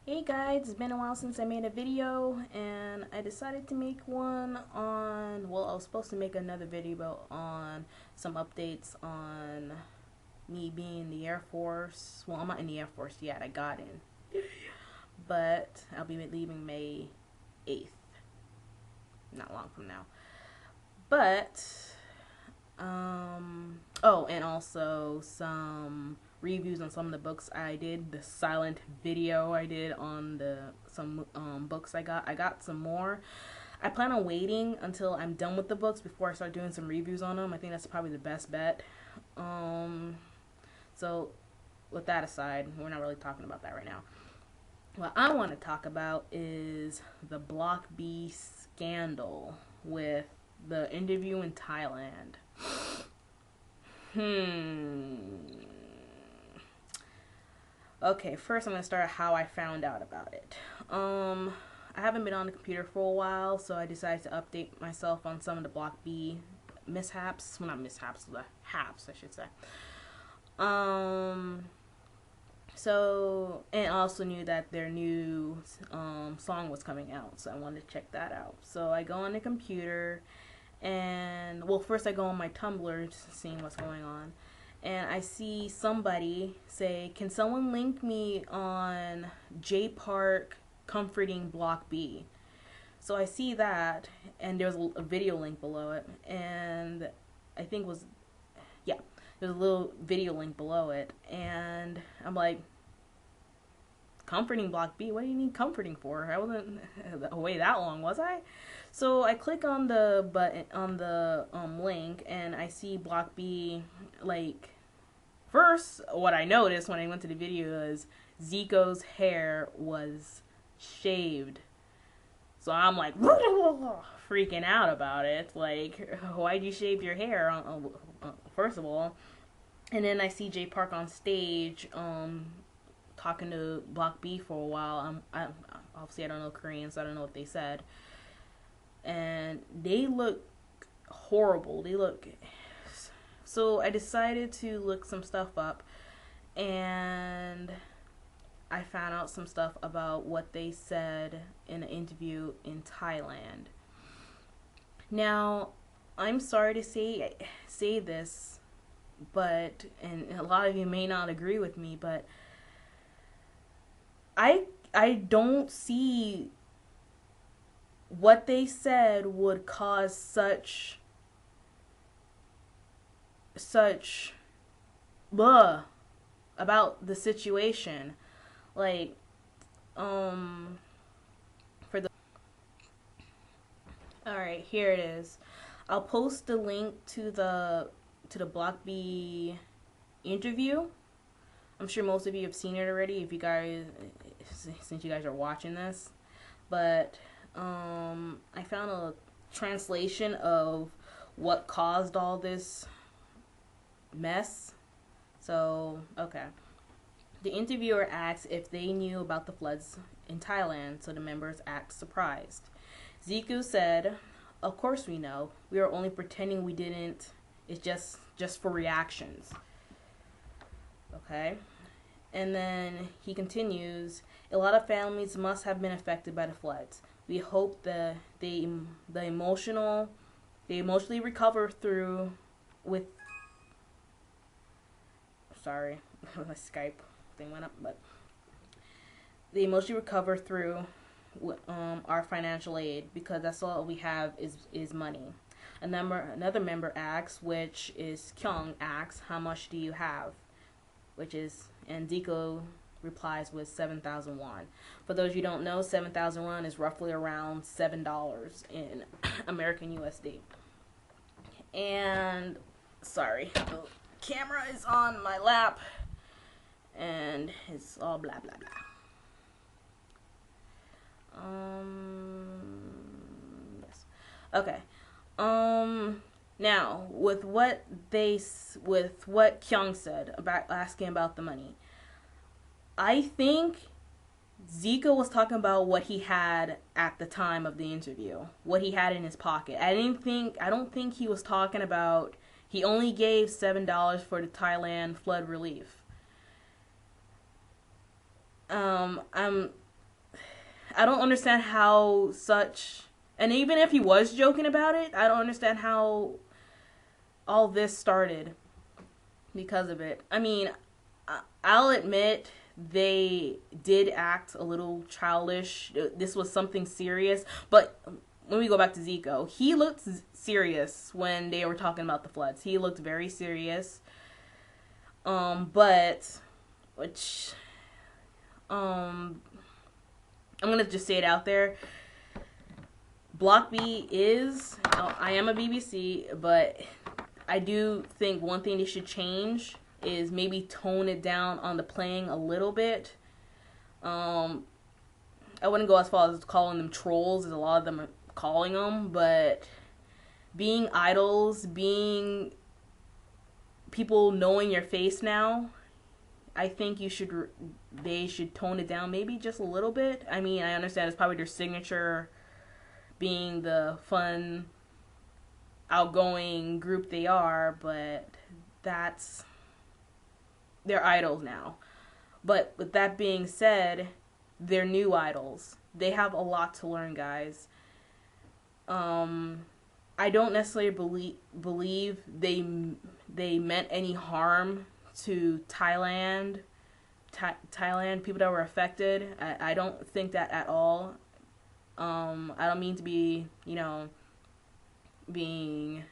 Hey guys, it's been a while since I made a video and I decided to make one on, well, I was supposed to make another video on some updates on me being in the Air Force. Well, I'm not in the Air Force yet, I got in. But I'll be leaving May 8th, not long from now. But, oh, and also some reviews on some of the books I did, the silent video I did on some books I got some more. I plan on waiting until I'm done with the books before I start doing some reviews on them. I think that's probably the best bet. So with that aside, we're not really talking about that right now. What I want to talk about is the Block B scandal with the interview in Thailand. Okay, first I'm going to start how I found out about it. I haven't been on the computer for a while, so I decided to update myself on some of the Block B mishaps. Well, not mishaps, the haps, I should say. So, and I also knew that their new song was coming out, so I wanted to check that out. So I go on the computer, and, well, first I go on my Tumblr, seeing what's going on. And I see somebody say, can someone link me on J Park comforting Block B? So I see that, and there's a video link below it, and I think was, yeah, there's a little video link below it, and I'm like, comforting Block B? What do you need comforting for? I wasn't away that long, was I? So I click on the button, on the link, and I see Block B, like, first, what I noticed when I went to the video is Zico's hair was shaved. So I'm like, freaking out about it. Like, why'd you shave your hair, first of all? And then I see J Park on stage, talking to Block B for a while. Obviously I don't know Korean, so I don't know what they said. And they look horrible. So I decided to look some stuff up, and I found out some stuff about what they said in an interview in Thailand. Now, I'm sorry to say this, but, and a lot of you may not agree with me, but I don't see what they said would cause such blah about the situation. Like, for the, alright, here it is. I'll post the link to the Block B interview. I'm sure most of you have seen it already, if you guys, since you guys are watching this. But I found a translation of what caused all this mess. So, okay. The interviewer asks if they knew about the floods in Thailand, so the members act surprised. Zico said, "Of course we know. We are only pretending we didn't. It's just for reactions." Okay. And then he continues, "A lot of families must have been affected by the floods. We hope that they emotionally recover through with." Sorry, my Skype thing went up, but they emotionally recover through our financial aid, because that's all we have is money. Another member asks, which is Kyung, asks, "How much do you have?" Which is, and Zico replies with 7,000 won. For those you don't know, 7,000 won is roughly around $7 in American USD. And, sorry, the camera is on my lap, and it's all blah blah blah. Yes. Okay. Now, with what Kyung said about asking about the money, I think Zico was talking about what he had at the time of the interview, what he had in his pocket. I don't think he was talking about he only gave $7 for the Thailand flood relief. I'm I don't understand how such, and even if he was joking about it, I don't understand how all this started because of it. I mean, I'll admit they did act a little childish. This was something serious, but when we go back to Zico, he looked serious when they were talking about the floods. He looked very serious. But which I'm gonna just say it out there. Block B is, I am a BBC, but I do think one thing they should change is maybe tone it down on the playing a little bit. I wouldn't go as far as calling them trolls, as a lot of them are calling them, but being idols, being people knowing your face now, I think they should tone it down maybe just a little bit. I mean, I understand it's probably their signature, being the fun, outgoing group they are, but they're idols now. But with that being said, they're new idols. They have a lot to learn, guys. I don't necessarily believe they meant any harm to Thailand, people that were affected. I don't think that at all. I don't mean to be, being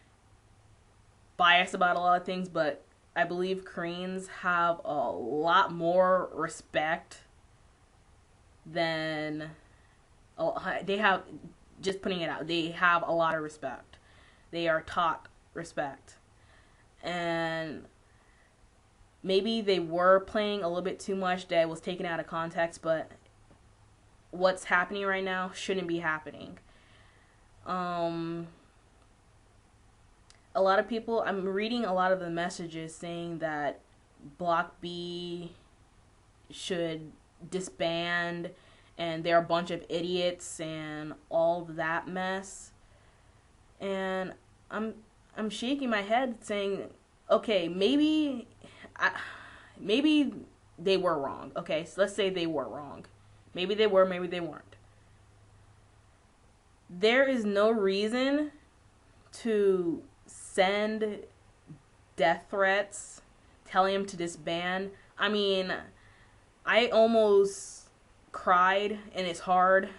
biased about a lot of things, but I believe Koreans have a lot more respect than they have. Just putting it out, they have a lot of respect. They are taught respect, and maybe they were playing a little bit too much that was taken out of context, but what's happening right now shouldn't be happening. A lot of people, I'm reading a lot of the messages saying that Block B should disband and they're a bunch of idiots and all that mess. And I'm shaking my head saying, okay, maybe they were wrong. Okay, so let's say they were wrong. Maybe they were, maybe they weren't. There is no reason to send death threats telling him to disband. I mean, I almost cried, and it's hard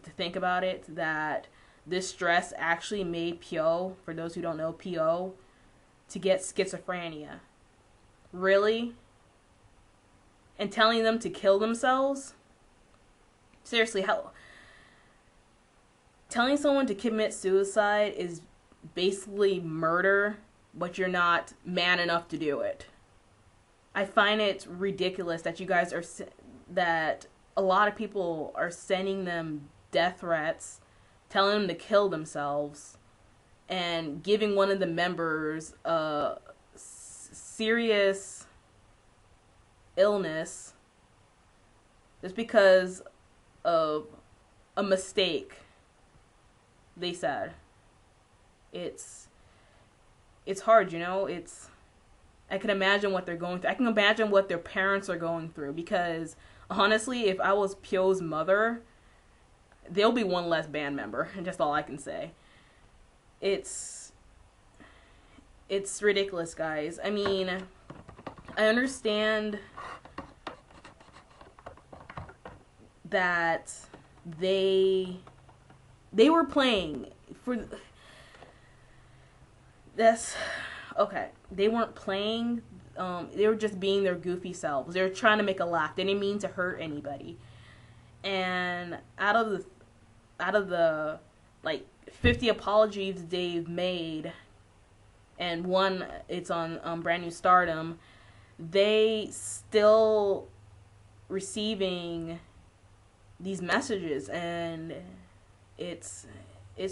to think about it, that this stress actually made Pyo, for those who don't know Pyo, to get schizophrenia. Really? And telling them to kill themselves? Seriously, how? Telling someone to commit suicide is basically murder, but you're not man enough to do it. I find it ridiculous that you guys are, that a lot of people are sending them death threats, telling them to kill themselves, and giving one of the members a serious illness just because of a mistake, they said. It's hard, I can imagine what they're going through. I can imagine what their parents are going through, because honestly, if I was Pyo's mother, there'll be one less band member, and just all I can say. It's ridiculous, guys. I mean, I understand that they were playing for this. Okay, they weren't playing. They were just being their goofy selves. They were trying to make a laugh. They didn't mean to hurt anybody. And out of the like 50 apologies they've made, and one, it's on Brand New Stardom, they still receiving these messages, and it's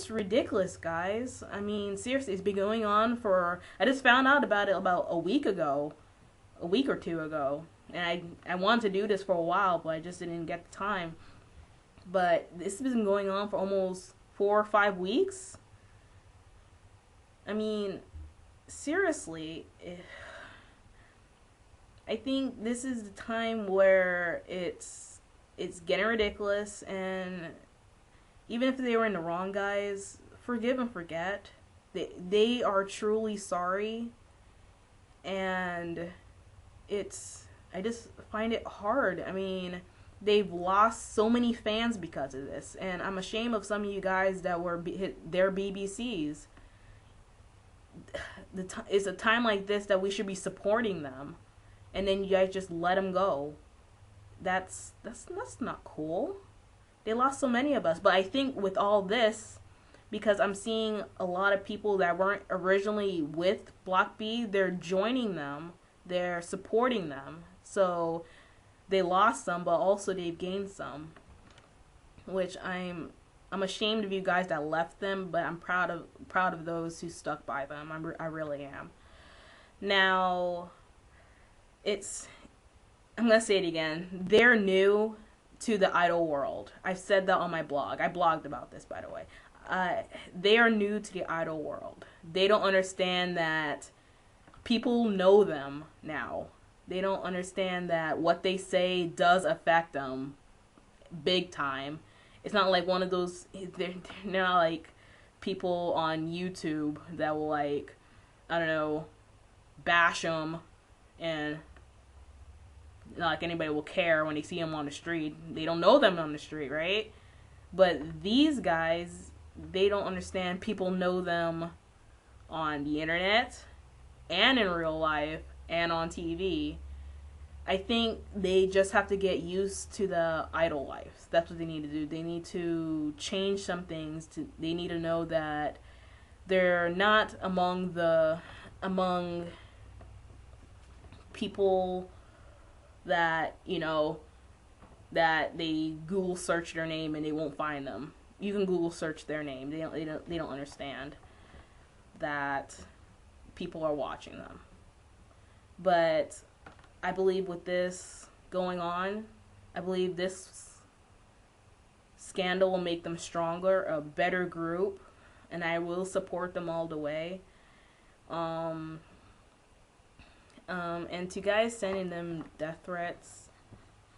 ridiculous, guys. I mean, seriously, it's been going on for, I just found out about it about a week or two ago, and I wanted to do this for a while, but I just didn't get the time. But this has been going on for almost 4 or 5 weeks. I mean, seriously, I think this is the time where it's it's getting ridiculous, and even if they were in the wrong, guys, forgive and forget. They are truly sorry, and I just find it hard. I mean, they've lost so many fans because of this, and I'm ashamed of some of you guys that were their BBCs. It's a time like this that we should be supporting them, and then you guys just let them go. That's not cool. They lost so many of us, but I think with all this, because I'm seeing a lot of people that weren't originally with Block B, they're joining them, they're supporting them. So they lost some, but also they've gained some, which I'm ashamed of you guys that left them, but I'm proud of those who stuck by them. I really am. Now, I'm gonna say it again. They're new to the idol world. I've said that on my blog. I blogged about this, by the way. They are new to the idol world. They don't understand that people know them now. They don't understand that what they say does affect them big time. It's not like one of those, they're not like people on YouTube that will, like, I don't know, bash them, and not like anybody will care when they see them on the street. They don't know them on the street, right? But these guys, they don't understand people know them on the internet and in real life and on TV. I think they just have to get used to the idol life. That's what they need to do. They need to change some things. They need to know that they're not among people that, you know, that they Google search their name and they won't find them. You can Google search their name. They don't understand that people are watching them. But I believe with this going on, I believe this scandal will make them stronger, a better group, and I will support them all the way. And to guys sending them death threats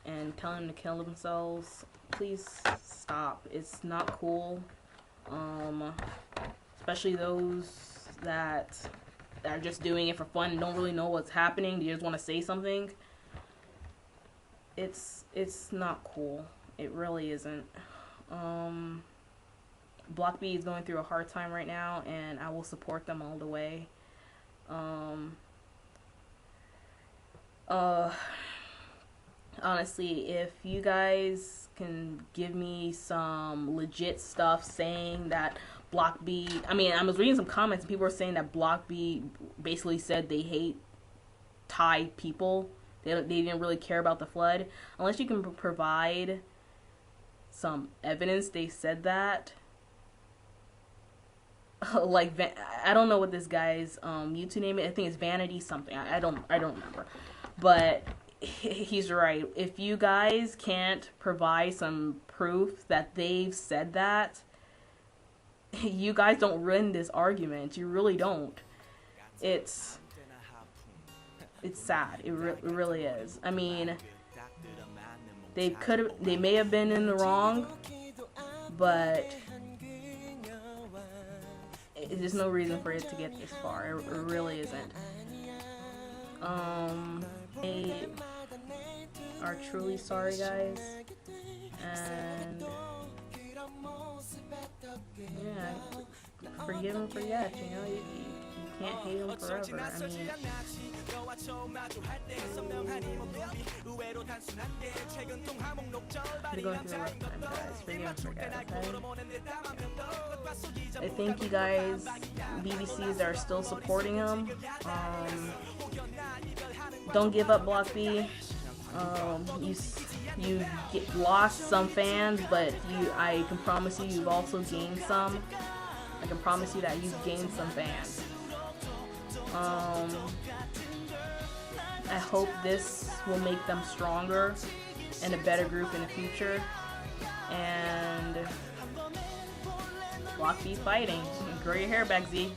and telling them to kill themselves, please stop. It's not cool. Especially those that are just doing it for fun and don't really know what's happening. They just want to say something. It's not cool. It really isn't. Block B is going through a hard time right now, and I will support them all the way. Honestly, if you guys can give me some legit stuff saying that Block B, I mean, I was reading some comments and people were saying that Block B basically said they hate Thai people. They didn't really care about the flood. Unless you can provide some evidence they said that. Like, I don't know what this guy's YouTube name is. I think it's Vanity something. I don't remember. But he's right. If you guys can't provide some proof that they've said that, you guys don't win this argument. You really don't. It's sad. It really is. I mean, they may have been in the wrong, but there's no reason for it to get this far. It really isn't. They are truly sorry, guys, and yeah, forgive and forget. You know, you can't hate them forever. I mean, you're going through a rough time, guys. Forgive and forget, okay? I think you guys, BBCs that are still supporting them, don't give up, Block B. You lost some fans, but I can promise you, you've also gained some. I can promise you that you've gained some fans. I hope this will make them stronger and a better group in the future. And Block B fighting. Grow your hair back, Z.